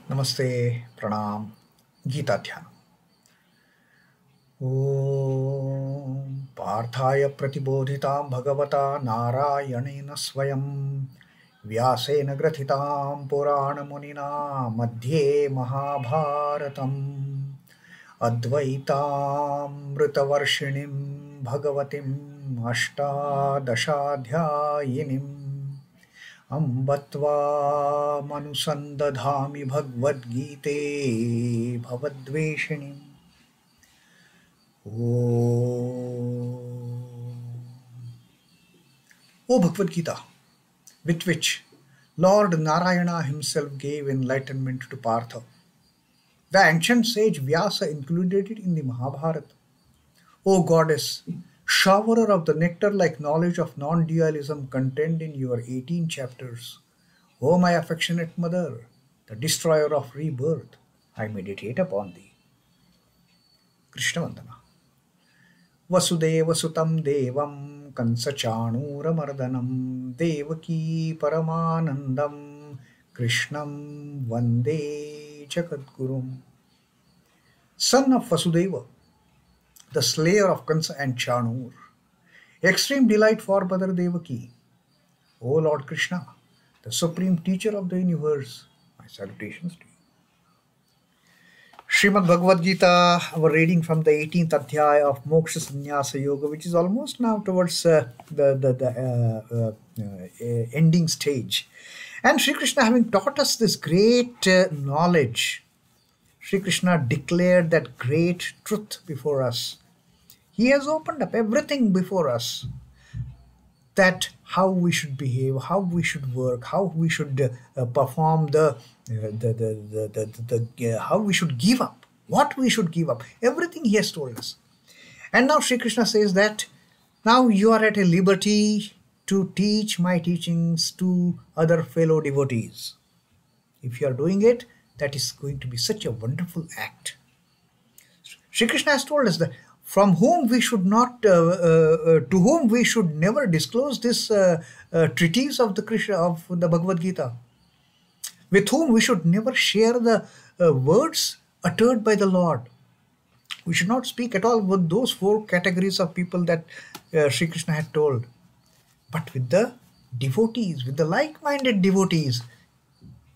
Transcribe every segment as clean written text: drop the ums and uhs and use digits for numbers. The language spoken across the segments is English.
Namaste, Pranam, Gita Dhyana. Om Parthaya Pratibodhitam Bhagavata Narayanena Swayam Vyasena Grathitam Purana Munina Madhye Mahabharatam Advaitam Mritavarshinim Bhagavatim Ashtadashadhyayinim Ambatva manusandadhami Bhagavad Gite Bhavadveshinim. O Bhagavad Gita, with which Lord Narayana himself gave enlightenment to Partha, the ancient sage Vyasa included it in the Mahabharata. O Goddess, showerer of the nectar-like knowledge of non-dualism contained in your 18 chapters, O my affectionate mother, the destroyer of rebirth, I meditate upon thee. Krishna Vandana. Vasudeva Sutam Devam Kansachanura Mardanam Devaki Paramanandam Krishnam Vande Jagadgurum. Son of Vasudeva, the slayer of Kansa and Chanur, extreme delight for Mother Devaki, O Lord Krishna, the supreme teacher of the universe, my salutations to you. Srimad Bhagavad Gita, our reading from the 18th adhyaya of Moksha Sannyasa Yoga, which is almost now towards the ending stage. And Sri Krishna, having taught us this great knowledge, Sri Krishna declared that great truth before us. He has opened up everything before us, that how we should behave, how we should work, how we should perform how we should give up, what we should give up. Everything he has told us. And now Sri Krishna says that now you are at a liberty to teach my teachings to other fellow devotees. If you are doing it, that is going to be such a wonderful act. Sri Krishna has told us that from whom we should not, to whom we should never disclose this treatise of the Bhagavad Gita, with whom we should never share the words uttered by the Lord. We should not speak at all with those four categories of people that Sri Krishna had told, but with the devotees, with the like-minded devotees.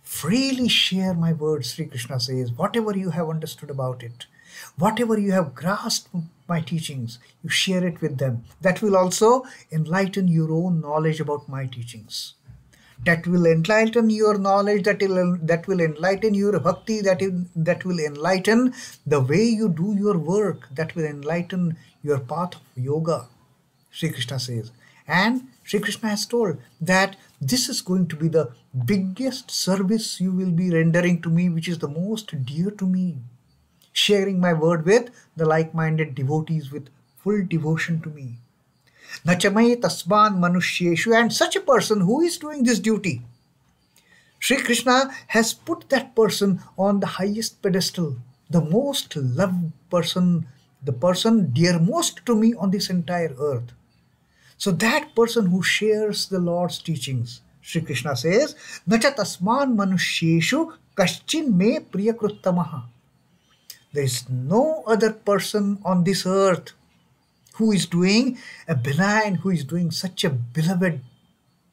Freely share my words, Sri Krishna says, whatever you have understood about it, whatever you have grasped my teachings, you share it with them. That will also enlighten your own knowledge about my teachings. That will enlighten your knowledge, that will enlighten your bhakti, that will enlighten the way you do your work, that will enlighten your path of yoga, Sri Krishna says. And Sri Krishna has told that this is going to be the biggest service you will be rendering to me, which is the most dear to me. Sharing my word with the like-minded devotees with full devotion to me. Nachamai tasman manushyeshu, and such a person who is doing this duty, Sri Krishna has put that person on the highest pedestal, the most loved person, the person dearmost to me on this entire earth. So that person who shares the Lord's teachings, Sri Krishna says, Nacha tasman manushyeshu kaschin me priyakruttamaha. There is no other person on this earth who is doing a benign, who is doing such a beloved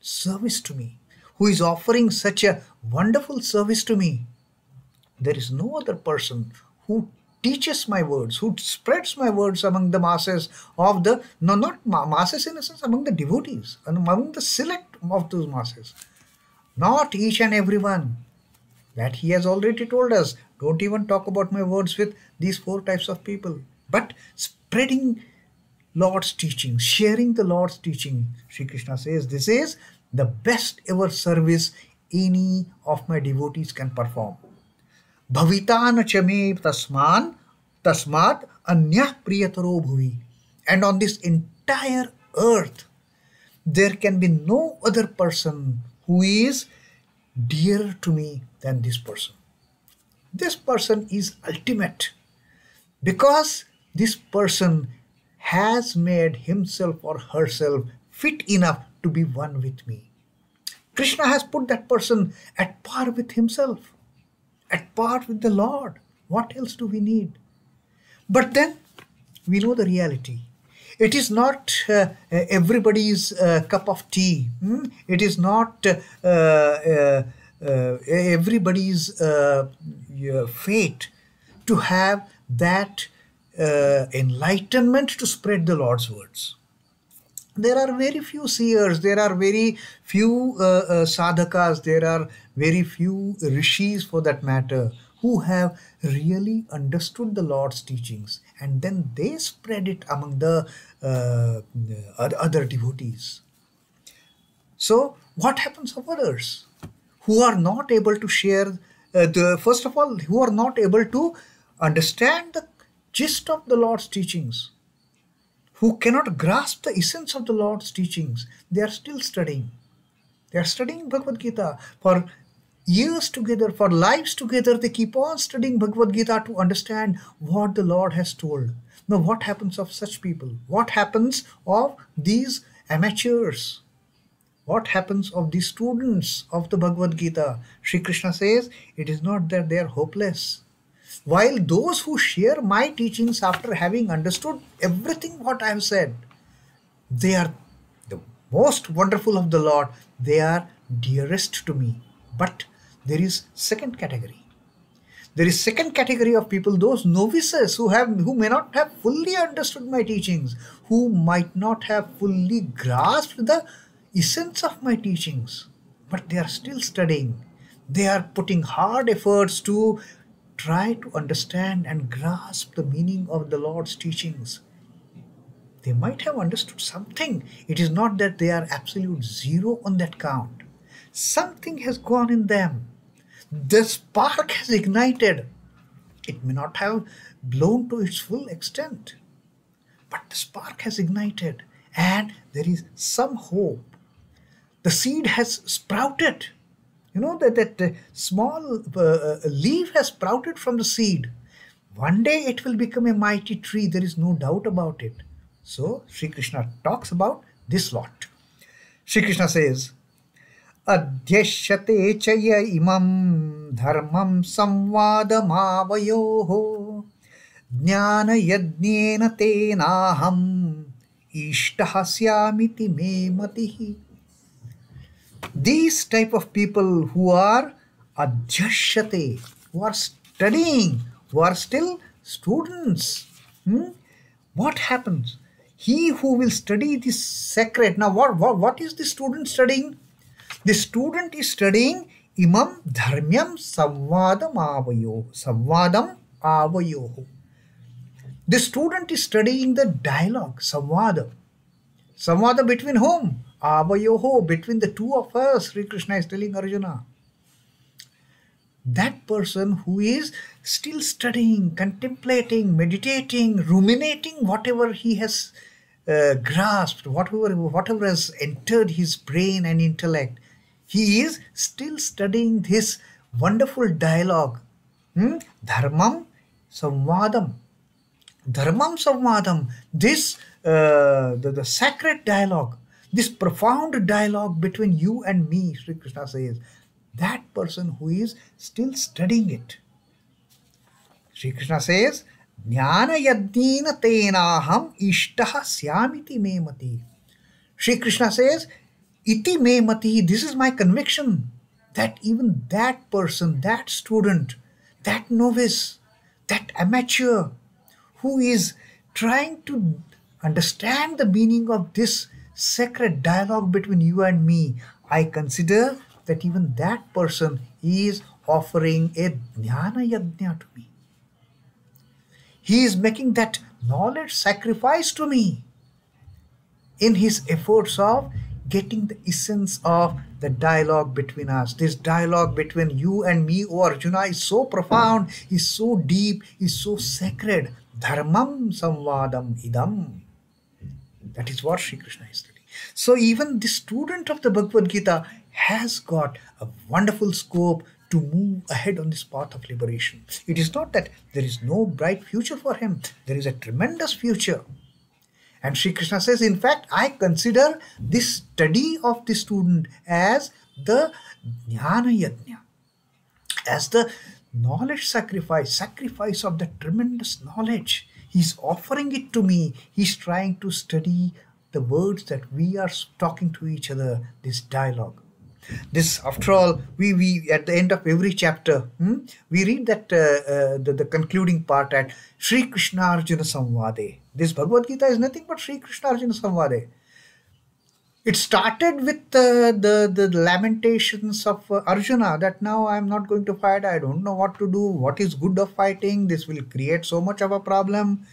service to me, who is offering such a wonderful service to me. There is no other person who teaches my words, who spreads my words among the masses of the, no, not masses in a sense, among the devotees, and among the select of those masses. Not each and every one. That he has already told us. Don't even talk about my words with these four types of people. But spreading Lord's teaching, sharing the Lord's teaching, Sri Krishna says, this is the best ever service any of my devotees can perform. Bhavitana chame tasmat anyah priyataro bhuvi. And on this entire earth, there can be no other person who is dearer to me than this person. This person is ultimate because this person has made himself or herself fit enough to be one with me. Krishna has put that person at par with himself. at par with the Lord. What else do we need? But then we know the reality. It is not everybody's cup of tea. It is not everybody's fate to have that enlightenment to spread the Lord's words. There are very few seers, there are very few sadhakas, there are very few rishis for that matter, who have really understood the Lord's teachings, and then they spread it among the other devotees. So what happens of others who are not able to share, first of all, who are not able to understand the gist of the Lord's teachings, who cannot grasp the essence of the Lord's teachings? They are still studying. They are studying Bhagavad Gita for years together, for lives together. They keep on studying Bhagavad Gita to understand what the Lord has told. Now, what happens of such people? What happens of these amateurs? What happens of the students of the Bhagavad Gita? Sri Krishna says, it is not that they are hopeless. While those who share my teachings after having understood everything what I have said, they are the most wonderful of the Lord. They are dearest to me. But there is second category. There is second category of people, those novices who may not have fully understood my teachings, who might not have fully grasped the essence of my teachings, but they are still studying. They are putting hard efforts to try to understand and grasp the meaning of the Lord's teachings. They might have understood something. It is not that they are absolute zero on that count. Something has gone in them. The spark has ignited. It may not have blown to its full extent, but the spark has ignited and there is some hope. The seed has sprouted. You know that small leaf has sprouted from the seed. One day it will become a mighty tree. There is no doubt about it. So Sri Krishna talks about this lot. Sri Krishna says, adhyeṣyate chaya imaṃ dharmyaṃ saṃvādamāvayoḥ jñānayajñena tenāhamiṣṭaḥ syāmiti me matiḥ. These type of people who are adhyeṣyate, who are studying, who are still students, what happens? He who will study this sacred. Now what is the student studying? The student is studying imaṃ dharmyaṃ saṃvādamāvayoḥ. The student is studying the dialogue, saṃvāda. Saṃvāda between whom? Avayoḥ, between the two of us, Sri Krishna is telling Arjuna. That person who is still studying, contemplating, meditating, ruminating whatever he has grasped, whatever has entered his brain and intellect, he is still studying this wonderful dialogue. Dharmam saṃvādam. Dharmam saṃvādam. This, the sacred dialogue, this profound dialogue between you and me, Sri Krishna says, that person who is still studying it. Sri Krishna says, jñānayajñena tenāhamiṣṭaḥ syāmiti me matiḥ. Sri Krishna says, iti me matiḥ, this is my conviction, that even that person, that student, that novice, that amateur who is trying to understand the meaning of this sacred dialogue between you and me, I consider that even that person is offering a Jnana Yajna to me. He is making that knowledge sacrifice to me in his efforts of getting the essence of the dialogue between us. This dialogue between you and me, O Arjuna, is so profound, is so deep, is so sacred. Dharmam samvādam idam. That is what Sri Krishna is studying. So even the student of the Bhagavad Gita has got a wonderful scope to move ahead on this path of liberation. It is not that there is no bright future for him. There is a tremendous future. And Sri Krishna says, in fact, I consider this study of the student as the Jnana Yajna, as the knowledge sacrifice, sacrifice of that tremendous knowledge. He's offering it to me. He's trying to study the words that we are talking to each other, this dialogue. This, after all, we at the end of every chapter, we read that the concluding part at Sri Krishna Arjuna Samvade. This Bhagavad Gita is nothing but Sri Krishna Arjuna Samvade. It started with the lamentations of Arjuna that now I am not going to fight, I don't know what to do, what is good of fighting, this will create so much of a problem.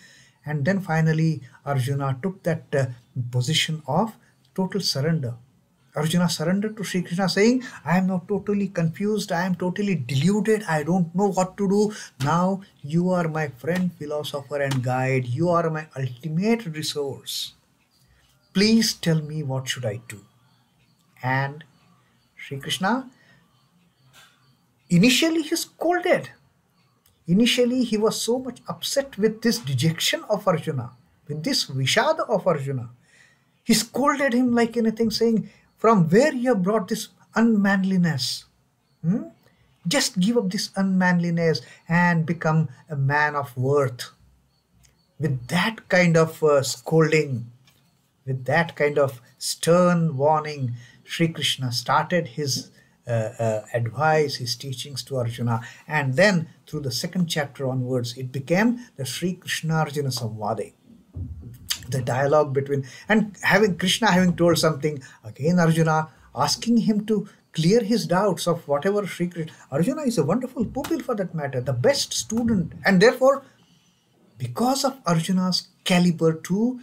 And then finally Arjuna took that position of total surrender. Arjuna surrendered to Sri Krishna saying, I am now totally confused, I am totally deluded, I don't know what to do. Now you are my friend, philosopher and guide, you are my ultimate resource. Please tell me what should I do. And Sri Krishna, initially he scolded. Initially he was so much upset with this dejection of Arjuna, with this vishada of Arjuna. He scolded him like anything, saying, from where you have brought this unmanliness? Just give up this unmanliness and become a man of worth. With that kind of scolding, with that kind of stern warning, Sri Krishna started his advice, his teachings to Arjuna. And then through the second chapter onwards, it became the Sri Krishna Arjuna Samvade. The dialogue between, and Krishna having told something, again Arjuna asking him to clear his doubts of whatever Sri Krishna. Arjuna is a wonderful pupil for that matter, the best student, and therefore because of Arjuna's caliber to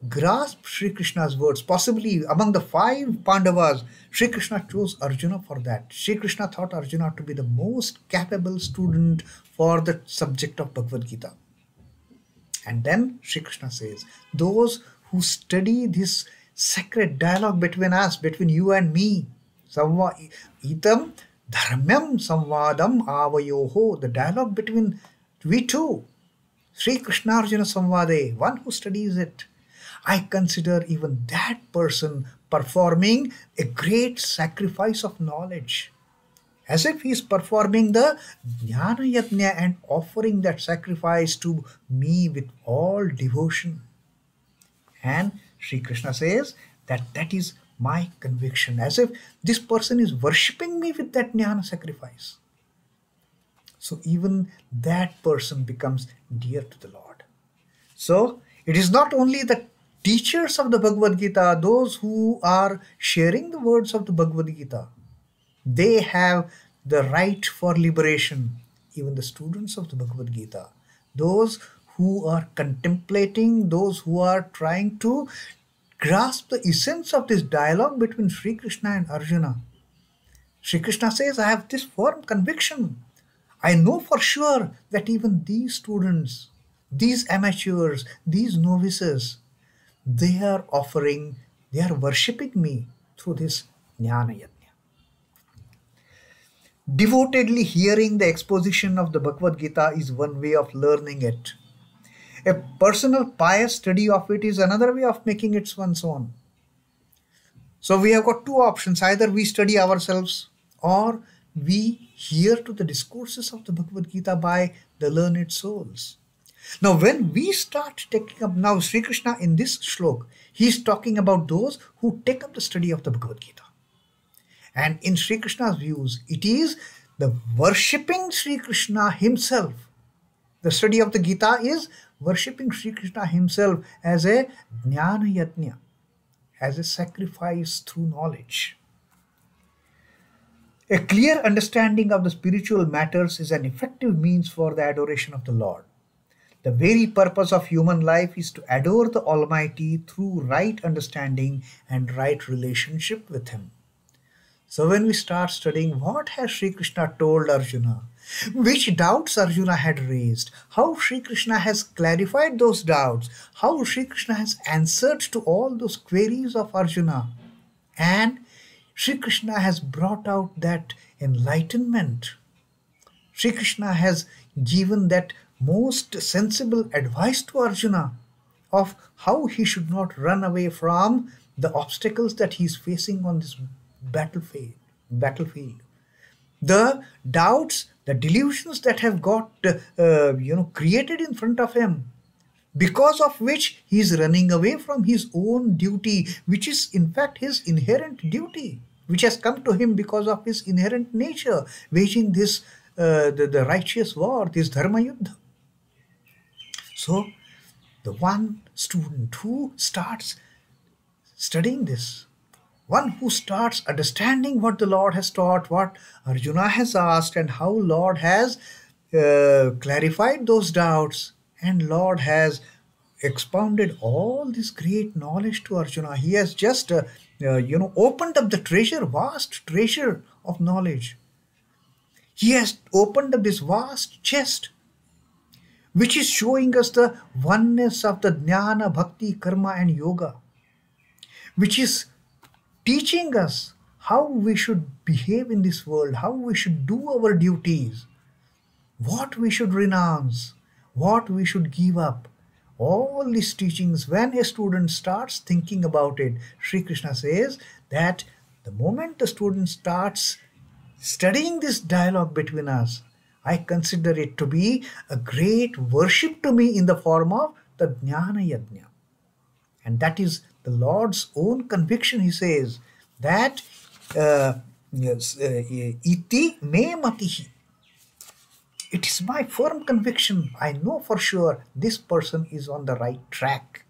grasp Sri Krishna's words, possibly among the 5 Pandavas, Sri Krishna chose Arjuna for that. Sri Krishna thought Arjuna to be the most capable student for the subject of Bhagavad Gita. And then Sri Krishna says, those who study this sacred dialogue between us, between you and me, imaṃ dharmyaṃ saṃvādamāvayoḥ, the dialogue between we two, Sri Krishna Arjuna Samvade, one who studies it, I consider even that person performing a great sacrifice of knowledge, as if he is performing the Jnana Yajna and offering that sacrifice to me with all devotion. And Sri Krishna says that that is my conviction, as if this person is worshipping me with that Jnana sacrifice. So even that person becomes dear to the Lord. So it is not only the teachers of the Bhagavad Gita, those who are sharing the words of the Bhagavad Gita, they have the right for liberation. Even the students of the Bhagavad Gita, those who are contemplating, those who are trying to grasp the essence of this dialogue between Sri Krishna and Arjuna. Sri Krishna says, I have this firm conviction. I know for sure that even these students, these amateurs, these novices, they are worshipping me through this Jnana Yajna. Devotedly hearing the exposition of the Bhagavad Gita is one way of learning it. A personal pious study of it is another way of making it one's own. So we have got 2 options. Either we study ourselves or we hear to the discourses of the Bhagavad Gita by the learned souls. Now when we start taking up, now Sri Krishna in this Shloka, he is talking about those who take up the study of the Bhagavad Gita. And in Sri Krishna's views, it is the worshipping Sri Krishna himself. The study of the Gita is worshipping Sri Krishna himself as a Jnana Yajna, as a sacrifice through knowledge. A clear understanding of the spiritual matters is an effective means for the adoration of the Lord. The very purpose of human life is to adore the Almighty through right understanding and right relationship with Him. So when we start studying what has Sri Krishna told Arjuna, which doubts Arjuna had raised, how Sri Krishna has clarified those doubts, how Sri Krishna has answered to all those queries of Arjuna, and Sri Krishna has brought out that enlightenment. Sri Krishna has given that most sensible advice to Arjuna of how he should not run away from the obstacles that he is facing on this battlefield. The doubts the delusions that have got created in front of him, because of which he is running away from his own duty, which is in fact his inherent duty, which has come to him because of his inherent nature, waging this the righteous war, this dharma yuddha. So the one student who starts studying this, one who starts understanding what the Lord has taught, what Arjuna has asked, and how Lord has clarified those doubts, and Lord has expounded all this great knowledge to Arjuna. He has just opened up the treasure, vast treasure of knowledge. He has opened up this vast chest, which is showing us the oneness of the jnana, bhakti, karma and yoga, which is teaching us how we should behave in this world, how we should do our duties, what we should renounce, what we should give up. All these teachings, when a student starts thinking about it, Sri Krishna says that the moment the student starts studying this dialogue between us, I consider it to be a great worship to me in the form of the Jnana Yajna. And that is the Lord's own conviction. He says that iti me matiḥ. It is my firm conviction. I know for sure this person is on the right track.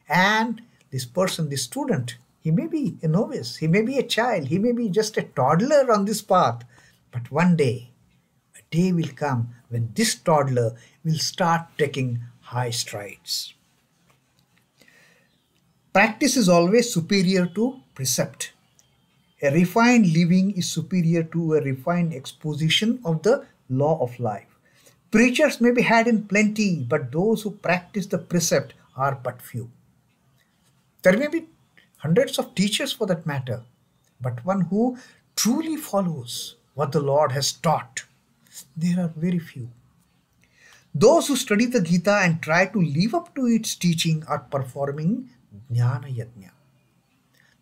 And this person, this student, he may be a novice, he may be a child, he may be just a toddler on this path. But one day, a day will come when this toddler will start taking high strides. Practice is always superior to precept. A refined living is superior to a refined exposition of the law of life. Preachers may be had in plenty, but those who practice the precept are but few. There may be hundreds of teachers for that matter, but one who truly follows what the Lord has taught, there are very few. Those who study the Gita and try to live up to its teaching are performing Jnana Yajna.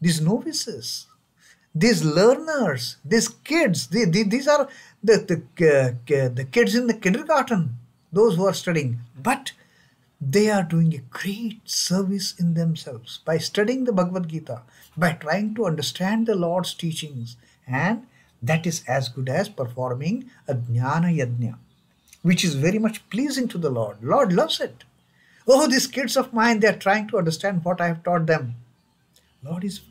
These novices, these learners, these kids, these are the kids in the kindergarten, those who are studying, but they are doing a great service in themselves by studying the Bhagavad Gita, by trying to understand the Lord's teachings, and that is as good as performing a Jnana Yajna, which is very much pleasing to the Lord. Lord loves it. Oh, these kids of mine, they are trying to understand what I have taught them. Lord is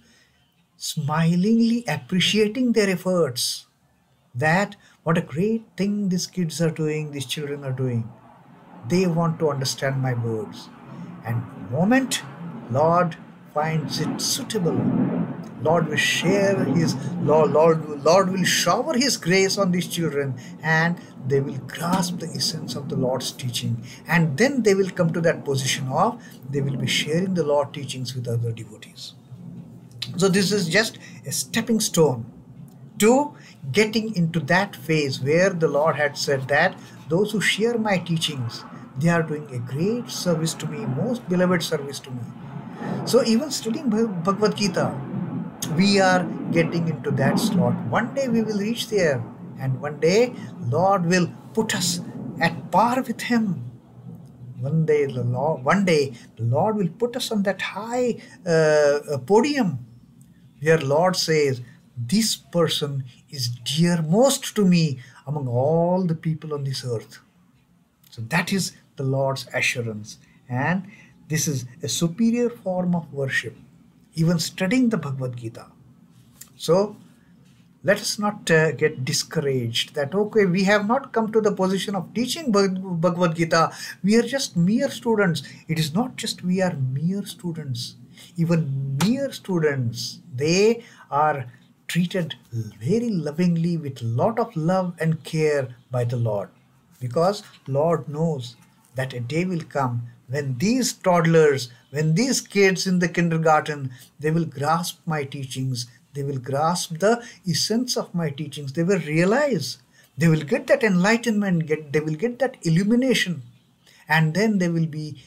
smilingly appreciating their efforts, that what a great thing these kids are doing, these children are doing. They want to understand my words. And the moment Lord finds it suitable, Lord will share his Lord will shower his grace on these children, and they will grasp the essence of the Lord's teaching, and then they will come to that position of they will be sharing the Lord teachings with other devotees. So this is just a stepping stone to getting into that phase where the Lord had said that those who share my teachings, they are doing a great service to me, most beloved service to me. So even studying Bhagavad Gita, we are getting into that slot. One day we will reach there, and one day Lord will put us at par with him. One day the Lord will put us on that high podium where Lord says, this person is dearmost to me among all the people on this earth. So that is the Lord's assurance, and this is a superior form of worship, even studying the Bhagavad Gita. So let us not get discouraged that, okay, we have not come to the position of teaching Bhagavad Gita. We are just mere students. It is not just we are mere students. Even mere students, they are treated very lovingly with lot of love and care by the Lord, because Lord knows that a day will come when these toddlers, when these kids in the kindergarten, they will grasp my teachings, they will grasp the essence of my teachings, they will realize, they will get that enlightenment, they will get that illumination, and then they will be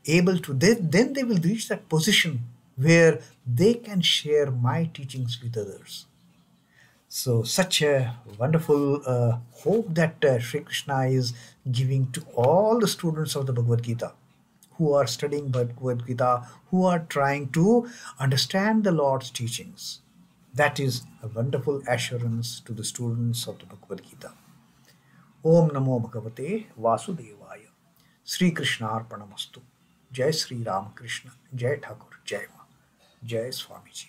able to, then they will reach that position where they can share my teachings with others. So such a wonderful hope that Sri Krishna is giving to all the students of the Bhagavad Gita who are studying Bhagavad Gita, who are trying to understand the Lord's teachings. That is a wonderful assurance to the students of the Bhagavad Gita. Om Namo Bhagavate Vasudevaya. Sri Krishna Arpanamastu. Jai Sri Ram Krishna. Jai Thakur. Jai Ma. Jai Swamiji.